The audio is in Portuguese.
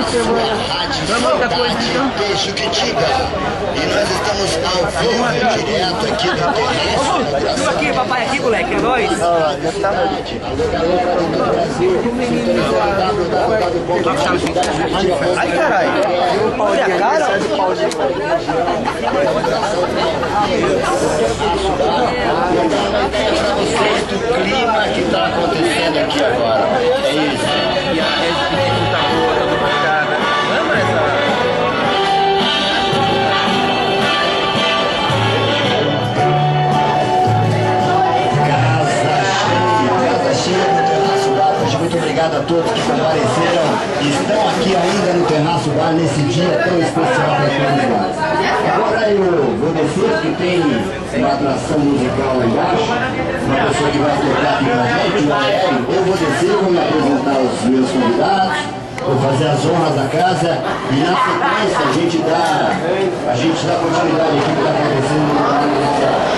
sua rádio Cidade Jequitiba. E nós estamos ao vivo e direto aqui do Terrestre. Tu aqui, papai, aqui, moleque, é nóis. Ai, caralho. Olha a cara. Para vocês do clima que está acontecendo aqui agora. É isso. E a rede tá boa, tá marcada. Vamos essa. Casa cheia no Terraço Bar. Hoje, muito obrigado a todos que compareceram e estão aqui ainda no Terraço Bar nesse dia tão especial para a comunidade. Agora eu vou descer, que tem uma atração musical lá embaixo, uma pessoa que vai tocar aqui com a gente, o Aéreo. Eu vou descer, vou me apresentar os meus convidados, vou fazer as honras da casa e na sequência a gente dá continuidade aqui que está acontecendo no